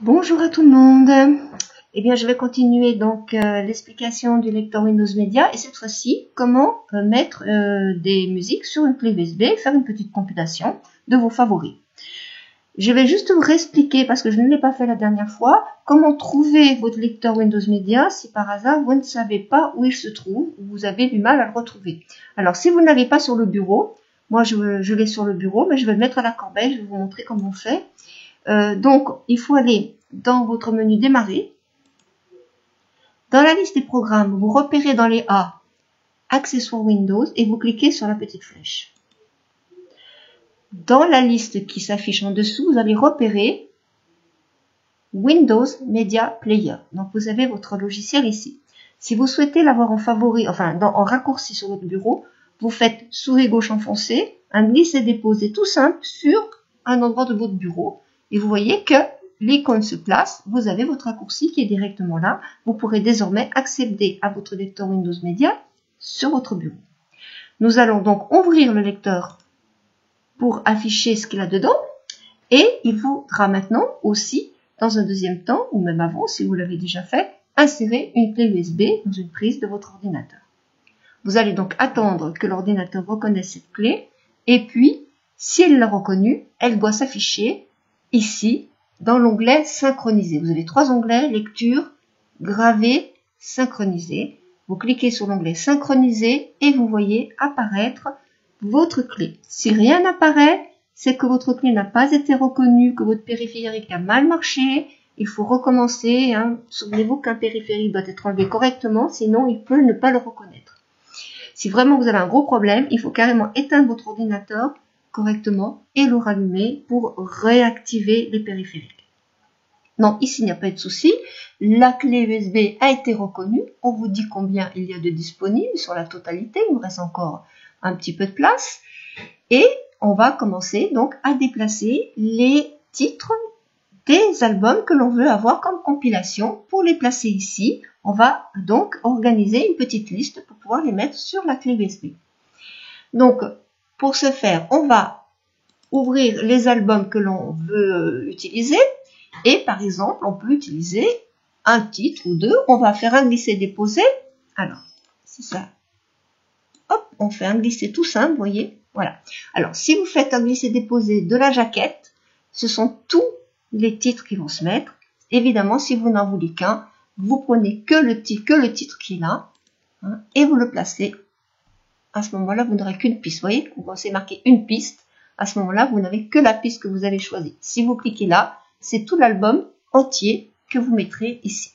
Bonjour à tout le monde. Eh bien, je vais continuer donc l'explication du lecteur Windows Media et cette fois-ci, comment mettre des musiques sur une clé USB et faire une petite compilation de vos favoris. Je vais juste vous réexpliquer, parce que je ne l'ai pas fait la dernière fois, comment trouver votre lecteur Windows Media si par hasard vous ne savez pas où il se trouve ou vous avez du mal à le retrouver. Alors, si vous ne l'avez pas sur le bureau, moi je l'ai sur le bureau, mais je vais le mettre à la corbeille, je vais vous montrer comment on fait. Donc, il faut aller dans votre menu démarrer. Dans la liste des programmes, vous repérez dans les A accessoires Windows et vous cliquez sur la petite flèche. Dans la liste qui s'affiche en dessous, vous allez repérer Windows Media Player. Donc, vous avez votre logiciel ici. Si vous souhaitez l'avoir en favori, en raccourci sur votre bureau, vous faites souris gauche enfoncée, un glisser-déposer tout simple sur un endroit de votre bureau. Et vous voyez que l'icône se place, vous avez votre raccourci qui est directement là. Vous pourrez désormais accéder à votre lecteur Windows Media sur votre bureau. Nous allons donc ouvrir le lecteur pour afficher ce qu'il y a dedans. Et il faudra maintenant aussi, dans un deuxième temps, ou même avant, si vous l'avez déjà fait, insérer une clé USB dans une prise de votre ordinateur. Vous allez donc attendre que l'ordinateur reconnaisse cette clé. Et puis, si elle l'a reconnue, elle doit s'afficher ici, dans l'onglet synchroniser. Vous avez trois onglets, lecture, graver, synchroniser. Vous cliquez sur l'onglet synchroniser et vous voyez apparaître votre clé. Si rien n'apparaît, c'est que votre clé n'a pas été reconnue, que votre périphérique a mal marché. Il faut recommencer. Souvenez-vous qu'un périphérique doit être enlevé correctement, sinon il peut ne pas le reconnaître. Si vraiment vous avez un gros problème, il faut carrément éteindre votre ordinateur correctement et le rallumer pour réactiver les périphériques. Non, ici il n'y a pas de souci. La clé USB a été reconnue. On vous dit combien il y a de disponibles sur la totalité. Il nous reste encore un petit peu de place. Et on va commencer donc à déplacer les titres des albums que l'on veut avoir comme compilation. Pour les placer ici, on va donc organiser une petite liste pour pouvoir les mettre sur la clé USB. Donc, pour ce faire, on va ouvrir les albums que l'on veut utiliser. Et par exemple, on peut utiliser un titre ou deux. On va faire un glisser-déposer. Alors, c'est ça. Hop, on fait un glisser tout simple, vous voyez. Voilà. Alors, si vous faites un glisser-déposer de la jaquette, ce sont tous les titres qui vont se mettre. Évidemment, si vous n'en voulez qu'un, vous prenez que le titre qui est là, et vous le placez. À ce moment-là, vous n'aurez qu'une piste. Vous voyez, quand c'est marqué une piste, à ce moment-là, vous n'avez que la piste que vous avez choisie. Si vous cliquez là, c'est tout l'album entier que vous mettrez ici.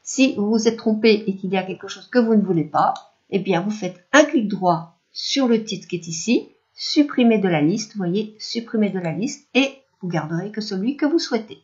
Si vous vous êtes trompé et qu'il y a quelque chose que vous ne voulez pas, eh bien, vous faites un clic droit sur le titre qui est ici, supprimer de la liste, vous voyez, supprimer de la liste, et vous garderez que celui que vous souhaitez.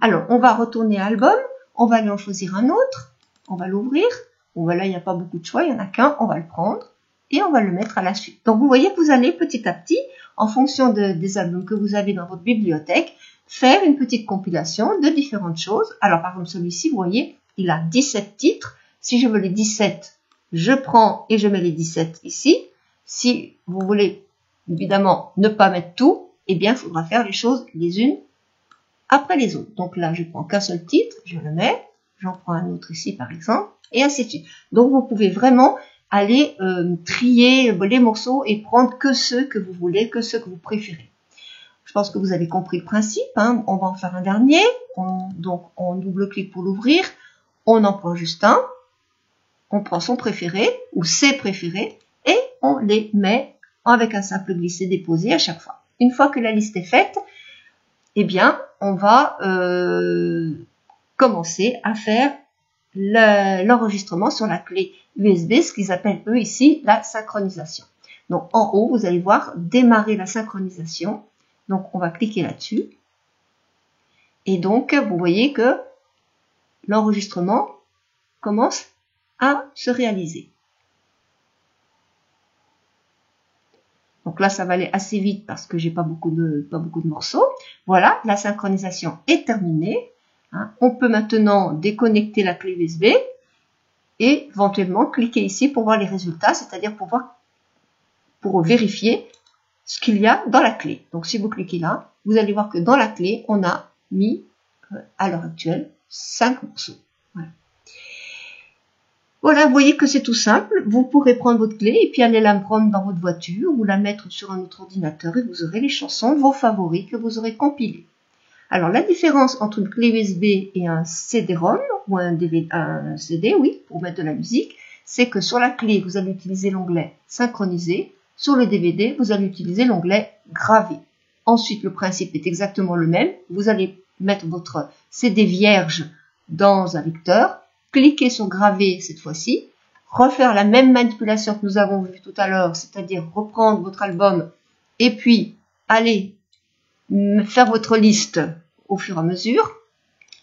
Alors, on va retourner à album, on va aller en choisir un autre, on va l'ouvrir. Bon, voilà, il n'y a pas beaucoup de choix, il n'y en a qu'un, on va le prendre et on va le mettre à la suite. Donc, vous voyez que vous allez petit à petit, en fonction des albums que vous avez dans votre bibliothèque, faire une petite compilation de différentes choses. Alors, par exemple, celui-ci, vous voyez, il a 17 titres. Si je veux les 17, je prends et je mets les 17 ici. Si vous voulez, évidemment, ne pas mettre tout, eh bien, il faudra faire les choses les unes après les autres. Donc là, je prends qu'un seul titre, je le mets, j'en prends un autre ici, par exemple, et ainsi de suite. Donc, vous pouvez vraiment aller trier les morceaux et prendre que ceux que vous voulez, que ceux que vous préférez. Je pense que vous avez compris le principe. On va en faire un dernier. Donc, on double-clique pour l'ouvrir. On en prend juste un. On prend son préféré ou ses préférés et on les met avec un simple glisser-déposer à chaque fois. Une fois que la liste est faite, eh bien, on va commencer à faire l'enregistrement sur la clé USB, ce qu'ils appellent eux ici la synchronisation. Donc, en haut, vous allez voir démarrer la synchronisation. Donc, on va cliquer là-dessus. Et donc, vous voyez que l'enregistrement commence à se réaliser. Donc là, ça va aller assez vite parce que j'ai pas beaucoup de morceaux. Voilà, la synchronisation est terminée. On peut maintenant déconnecter la clé USB et éventuellement cliquer ici pour voir les résultats, c'est-à-dire pour vérifier ce qu'il y a dans la clé. Donc, si vous cliquez là, vous allez voir que dans la clé, on a mis à l'heure actuelle 5 morceaux. Voilà, vous voyez que c'est tout simple. Vous pourrez prendre votre clé et puis aller la prendre dans votre voiture ou la mettre sur un autre ordinateur et vous aurez les chansons, vos favoris que vous aurez compilés. Alors, la différence entre une clé USB et un CD-ROM ou un CD, oui, pour mettre de la musique, c'est que sur la clé, vous allez utiliser l'onglet synchroniser. Sur le DVD, vous allez utiliser l'onglet graver. Ensuite, le principe est exactement le même. Vous allez mettre votre CD vierge dans un lecteur, cliquer sur graver cette fois-ci, refaire la même manipulation que nous avons vu tout à l'heure, c'est-à-dire reprendre votre album et puis aller faire votre liste au fur et à mesure.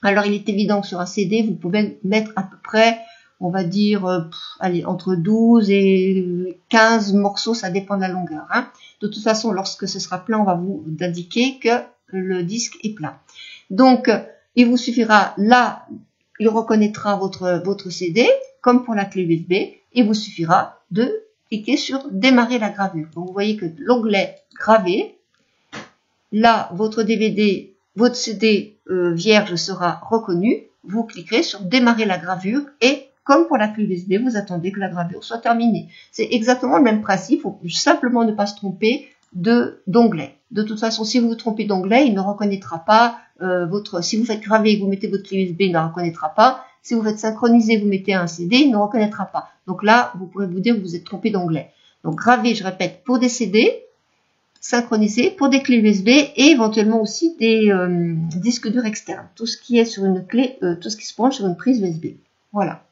Alors, il est évident que sur un CD, vous pouvez mettre à peu près, on va dire, allez, entre 12 et 15 morceaux, ça dépend de la longueur. Hein. De toute façon, lorsque ce sera plein, on va vous indiquer que le disque est plein. Donc, il vous suffira là, il reconnaîtra votre CD, comme pour la clé USB, et il vous suffira de cliquer sur démarrer la gravure. Donc, vous voyez que l'onglet gravé, là, votre DVD, votre CD vierge sera reconnu. Vous cliquerez sur démarrer la gravure et, comme pour la clé USB, vous attendez que la gravure soit terminée. C'est exactement le même principe. Il faut simplement ne pas se tromper d'onglet. De toute façon, si vous vous trompez d'onglet, il ne reconnaîtra pas si vous faites graver et vous mettez votre clé USB, il ne reconnaîtra pas. Si vous faites synchroniser, vous mettez un CD, il ne reconnaîtra pas. Donc là, vous pourrez vous dire que vous êtes trompé d'onglet. Donc graver, je répète, pour des CD, synchroniser pour des clés USB et éventuellement aussi des disques durs externes. Tout ce qui est sur une clé, tout ce qui se branche sur une prise USB. Voilà.